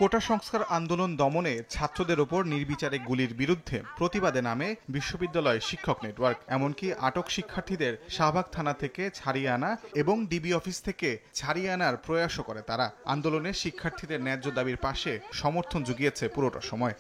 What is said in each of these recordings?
কোটা সংস্কার আন্দোলন দমনে ছাত্রদের ওপর নির্বিচারে গুলির বিরুদ্ধে প্রতিবাদে নামে বিশ্ববিদ্যালয় শিক্ষক নেটওয়ার্ক। এমনকি আটক শিক্ষার্থীদের শাহবাগ থানা থেকে ছাড়িয়ে আনা এবং ডিবি অফিস থেকে ছাড়িয়ে আনার প্রয়াসও করে তারা। আন্দোলনে শিক্ষার্থীদের ন্যায্য দাবির পাশে সমর্থন জুগিয়েছে পুরোটা সময়।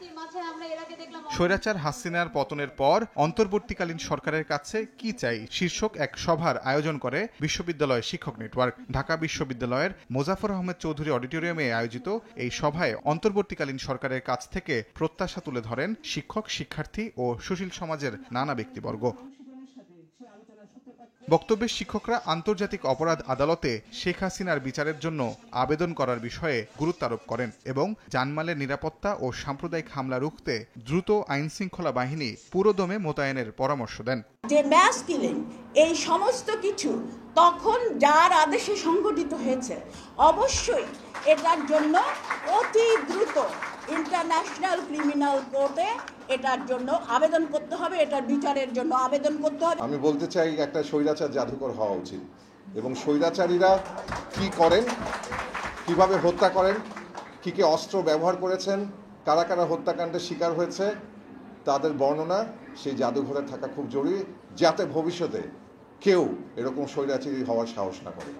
স্বৈরাচার হাসিনার পতনের পর অন্তর্বর্তীকালীন সরকারের কাছে কি চাই শীর্ষক এক সভার আয়োজন করে বিশ্ববিদ্যালয় শিক্ষক নেটওয়ার্ক। ঢাকা বিশ্ববিদ্যালয়ের মোজাফর আহমেদ চৌধুরী অডিটোরিয়ামে আয়োজিত এই সভায় অন্তর্বর্তীকালীন সরকারের কাছ থেকে প্রত্যাশা তুলে ধরেন শিক্ষক, শিক্ষার্থী ও সুশীল সমাজের নানা ব্যক্তিবর্গ। বক্তব্যে শিক্ষকরা আন্তর্জাতিক অপরাধ আদালতে শেখ হাসিনার বিচারের জন্য আবেদন করার বিষয়ে গুরুত্ব আরোপ করেন এবং জানমালের নিরাপত্তা ও সাম্প্রদায়িক হামলা রুখতে দ্রুত আইন শৃঙ্খলা বাহিনী পুরোদমে মোতায়েনের পরামর্শ দেন। যে ম্যাস কিলিং এই সমস্ত কিছু তখন যার আদেশে সংঘটিত হয়েছে, অবশ্যই এটার জন্য অতি দ্রুত ইন্টারন্যাশনাল ক্রিমিনাল কোর্টে এটার জন্য আবেদন করতে হবে, এটার বিচারের জন্য আবেদন করতে হবে। আমি বলতে চাই একটা স্বৈরাচার জাদুকর হওয়া উচিত এবং স্বৈরাচারীরা কি করেন, কিভাবে হত্যা করেন, কি কি অস্ত্র ব্যবহার করেছেন, কারা কারা হত্যাকাণ্ডের শিকার হয়েছে, তাদের বর্ণনা সেই জাদুঘরে থাকা খুব জরুরি, যাতে ভবিষ্যতে কেউ এরকম স্বৈরাচারী হওয়ার সাহস না করে।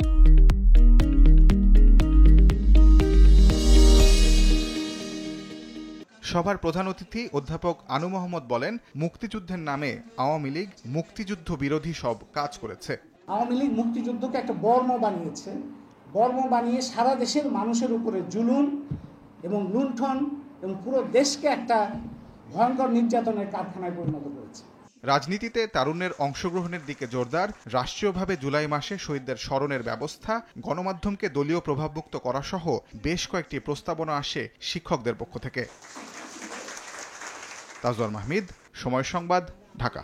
সভার প্রধান অতিথি অধ্যাপক আনু মোহাম্মদ বলেন, মুক্তিযুদ্ধের নামে আওয়ামী লীগ মুক্তিযুদ্ধ বিরোধী সব কাজ করেছে। আওয়ামী লীগ মুক্তিযুদ্ধকে একটা বর্ম বানিয়েছে, বর্ম বানিয়ে সারা দেশের মানুষের উপরে জুলুম এবং লুণ্ঠন এবং পুরো দেশকে একটা ভয়ঙ্কর নির্যাতনের কারখানায় পরিণত করেছে। রাজনীতিতে তারুণ্যের অংশগ্রহণের দিকে জোরদার, রাষ্ট্রীয়ভাবে জুলাই মাসে শহীদদের স্মরণের ব্যবস্থা, গণমাধ্যমকে দলীয় প্রভাবমুক্ত করা সহ বেশ কয়েকটি প্রস্তাবনা আসে শিক্ষকদের পক্ষ থেকে। তাজওয়ার মাহমিদ, সময় সংবাদ, ঢাকা।